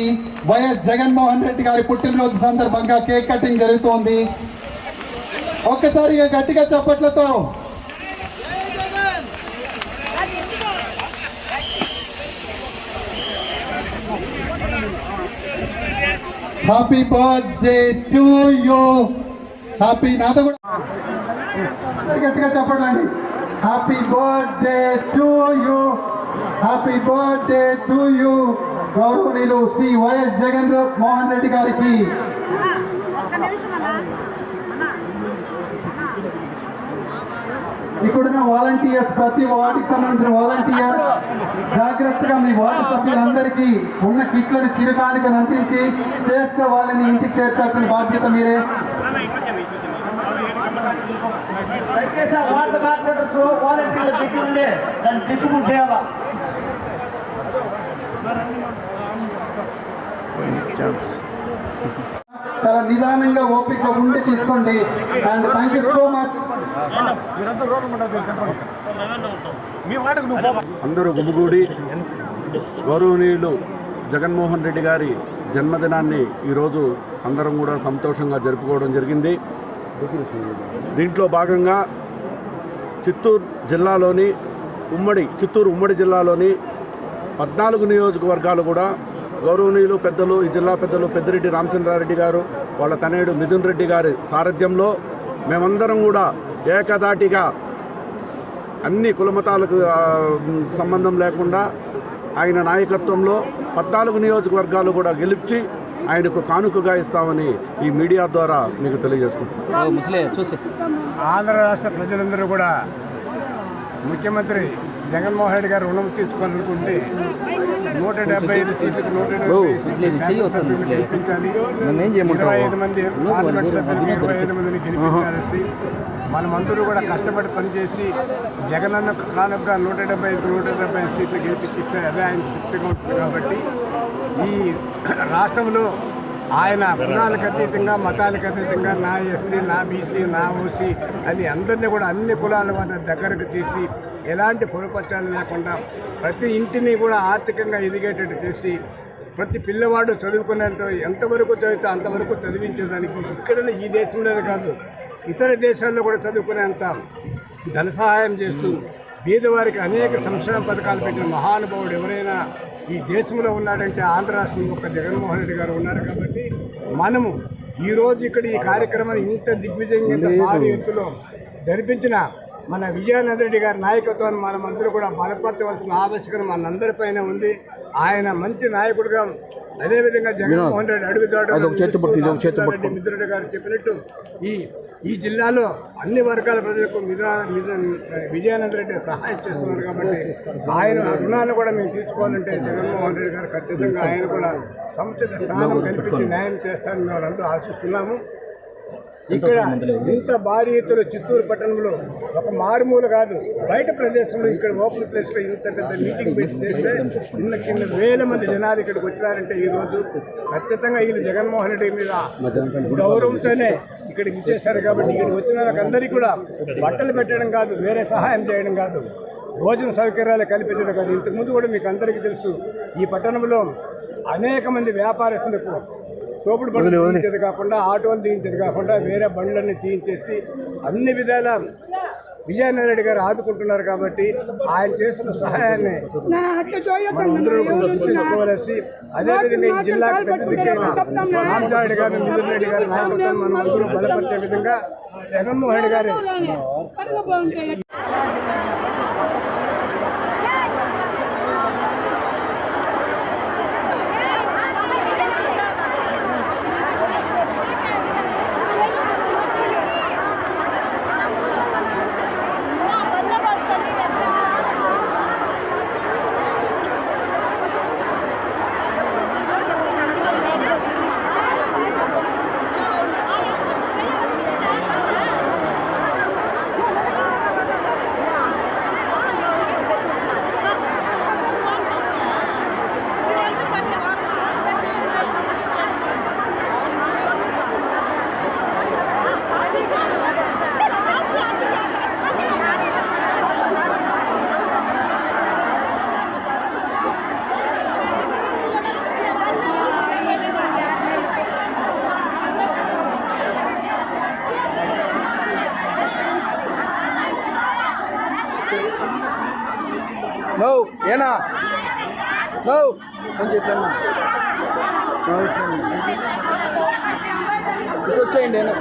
Shri YS Jaganmohan Reddy గారి పుట్టినరోజు సందర్భంగా కేక్ కటింగ్ జరుగుతోంది. ఒక్కసారిగా గట్టిగా చప్పట్లతో happy birthday to you. Happy నాతో కూడా గట్టిగా చెప్పండి. Happy birthday to you, happy birthday to you. గౌరవనీయులు శ్రీ వైఎస్ జగన్మోహన్ రెడ్డి గారికి ఇక్కడున్న వాలంటీర్స్, ప్రతి వార్డుకి సంబంధించిన వాలంటీర్ జాగ్రత్తగా మీ వార్డు సభ్యులందరికీ ఉన్న కిట్లను చిరుకానుకను అందించి సేఫ్ గా వాళ్ళని ఇంటికి చేర్చాల్సిన బాధ్యత మీరే. దయచేసి వార్డు కార్పొరేటర్స్ వాలంటీర్లు పెట్టి ఉండే దాన్ని డిస్ట్రిబ్యూట్ చేయాలా. చాలా నిదానంగా ఓపిక ఉండి తీసుకోండి. And thank you so much. అందరూ గుమిగూడి గౌరవనీయులు జగన్మోహన్ రెడ్డి గారి జన్మదినాన్ని ఈరోజు అందరం కూడా సంతోషంగా జరుపుకోవడం జరిగింది. దీంట్లో భాగంగా చిత్తూరు ఉమ్మడి జిల్లాలోని 14 నియోజకవర్గాలు కూడా గౌరవనీయులు పెద్దలు, ఈ జిల్లా పెద్దలు పెద్దిరెడ్డి రామచంద్రారెడ్డి గారు, వాళ్ళ తనయుడు మిథున్ రెడ్డి గారి సారథ్యంలో మేమందరం కూడా ఏకధాటిగా అన్ని కులమతాలకు సంబంధం లేకుండా ఆయన నాయకత్వంలో 14 నియోజకవర్గాలు కూడా గెలిచి ఆయనకు కానుకగా ఇస్తామని ఈ మీడియా ద్వారా మీకు తెలియజేసుకుంటున్నాం. ఆంధ్ర రాష్ట్ర ప్రజలందరూ కూడా ముఖ్యమంత్రి జగన్మోహన్ రెడ్డి గారు రుణం తీసుకోవాలనుకుంటే 175 సీట్లకు 175 గెలిపించాలి. 25 మంది పార్లమెంట్ సభ్యులకి 25 మందిని గెలిపించాల్సి మనమందరూ కూడా కష్టపడి పనిచేసి జగనన్న కానుకగా 175 సీట్లు గెలిపించే అదే ఆయన శక్తిగా ఉంటుంది. కాబట్టి ఈ రాష్ట్రంలో ఆయన కులాలకు అతీతంగా, మతాలకు అతీతంగా నా ఎస్సీ, నా బీసీ, నా ఓసీ అని అందరినీ కూడా అన్ని కులాల వారి దగ్గరకు తీసి ఎలాంటి పొరపచ్చాలు లేకుండా ప్రతి ఇంటిని కూడా ఆర్థికంగా ఎదిగేటట్టు చేసి ప్రతి పిల్లవాడు చదువుకునేంత ఎంతవరకు చదివితే అంతవరకు చదివించేదానికి ఇక్కడ ఈ దేశంలోనే కాదు ఇతర దేశాల్లో కూడా చదువుకునేంత ధన సహాయం చేస్తూ పేదవారికి అనేక సంక్షేమ పథకాలు పెట్టిన మహానుభావుడు ఎవరైనా ఈ దేశంలో ఉన్నాడంటే ఆంధ్ర రాష్ట్రంలో ఒక జగన్మోహన్ రెడ్డి గారు ఉన్నారు. కాబట్టి మనము ఈరోజు ఇక్కడ ఈ కార్యక్రమాన్ని ఇంత దిగ్విజయంగా ఇంత భారీ ఎత్తులో జరిపించిన మన విజయానంద రెడ్డి గారి నాయకత్వాన్ని మనమందరూ కూడా బలపరచవలసిన ఆవశ్యకత మనందరిపైన ఉంది. ఆయన మంచి నాయకుడిగా, అదేవిధంగా జగన్మోహన్ రెడ్డి అడుగుతాడు మిథున్ గారు చెప్పినట్టు ఈ జిల్లాలో అన్ని వర్గాల ప్రజలకు విజయానంద రెడ్డి సహాయం చేస్తున్నారు. కాబట్టి ఆయన రుణాన్ని కూడా మేము తీసుకోవాలంటే జగన్మోహన్ రెడ్డి గారు ఖచ్చితంగా ఆయన కూడా సముచిత స్థానం కల్పించి న్యాయం చేస్తారని మేము అందరూ ఆశిస్తున్నాము. ఇక్కడ ఇంత భారీ ఎత్తులో చిత్తూరు పట్టణంలో ఒక మారుమూల కాదు బయట ప్రదేశంలో ఇక్కడ ఓపెన్ ప్లేస్లో ఇంత పెద్ద మీటింగ్ పెట్టి చేస్తే కింద వేల మంది జనాలు ఇక్కడికి వచ్చినారంటే ఈరోజు ఖచ్చితంగా వీళ్ళు జగన్మోహన్ రెడ్డి మీద గౌరవంతోనే ఇక్కడికి ఇచ్చేశారు. కాబట్టి ఇక్కడికి వచ్చిన వాళ్ళకందరికీ కూడా బట్టలు పెట్టడం కాదు, వేరే సహాయం చేయడం కాదు, భోజన సౌకర్యాలు కల్పించడం కాదు. ఇంతకుముందు కూడా మీకు అందరికీ తెలుసు ఈ పట్టణంలో అనేక మంది వ్యాపారస్తులకు తోపుడు బండ్లు తీయించేది కాకుండా, ఆటోలు తీయించేది కాకుండా వేరే బండ్లన్నీ తీయించేసి అన్ని విధాల విజయానంద రెడ్డి గారు ఆదుకుంటున్నారు. కాబట్టి ఆయన చేస్తున్న సహాయాన్ని మనందరూ గుర్తుంచుకోవాల్సి, అదేవిధంగా ఈ జిల్లాకు పెద్ద దిక్కైన రామచారెడ్డి గారు, మిథున్ రెడ్డి గారి నాయకత్వాన్ని మనం అందరూ బలపరిచే విధంగా జగన్మోహన్ రెడ్డి గారు నో ఏనా నో కొంచెం ఇట్లా ఇటు వచ్చేయండి ఏనా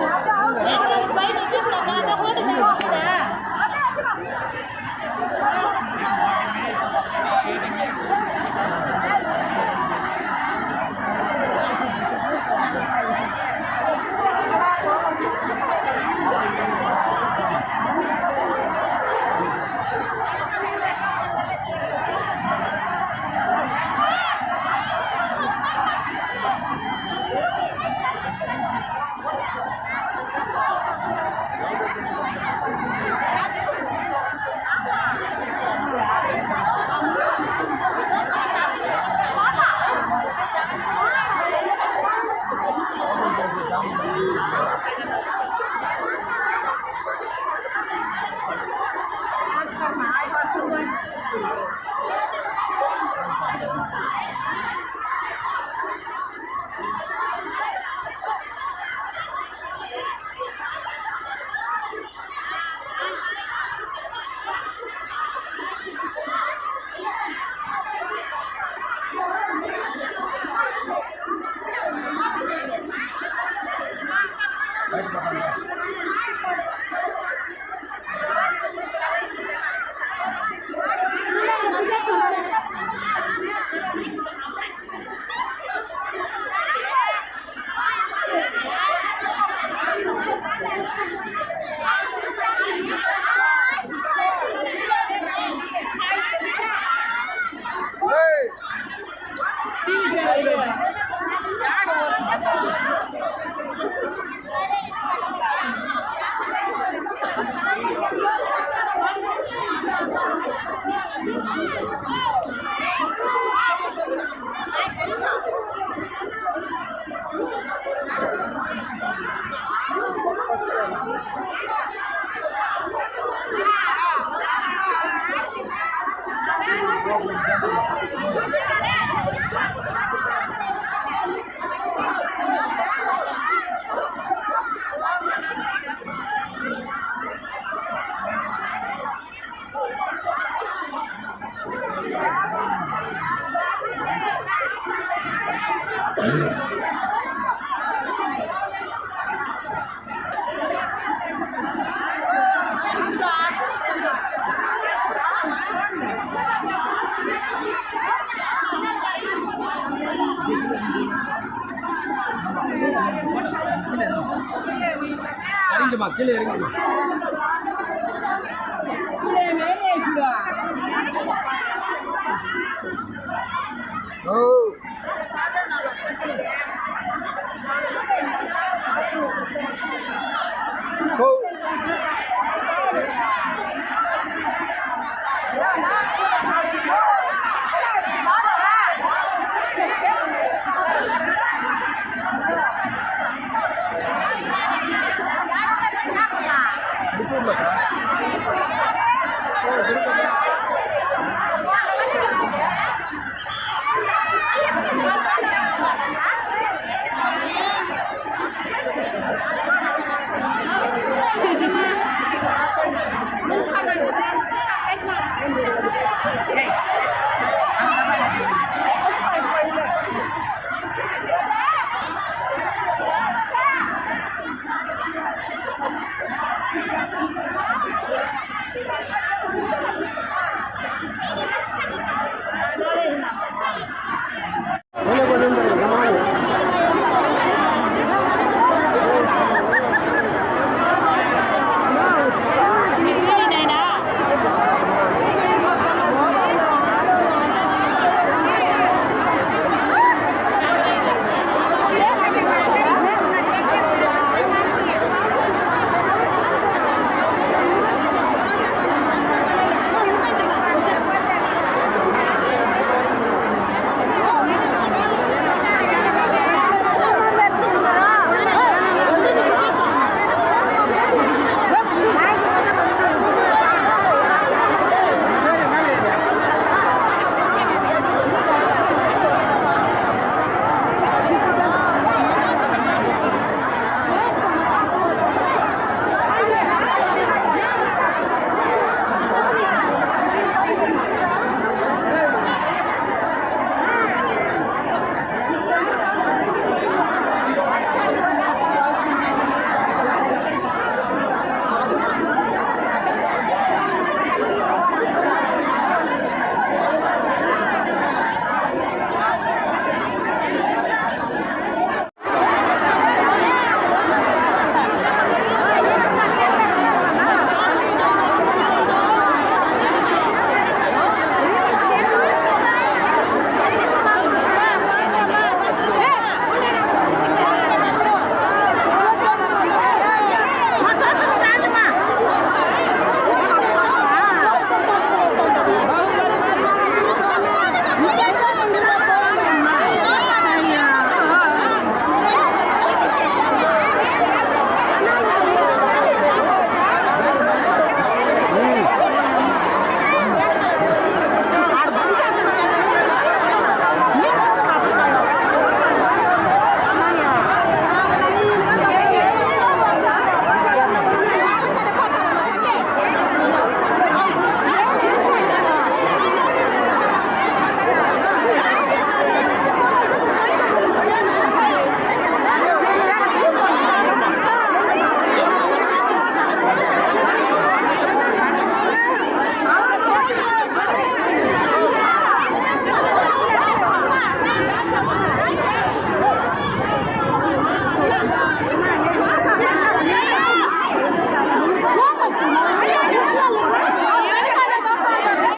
இறங்கி மக்கள் இறங்கி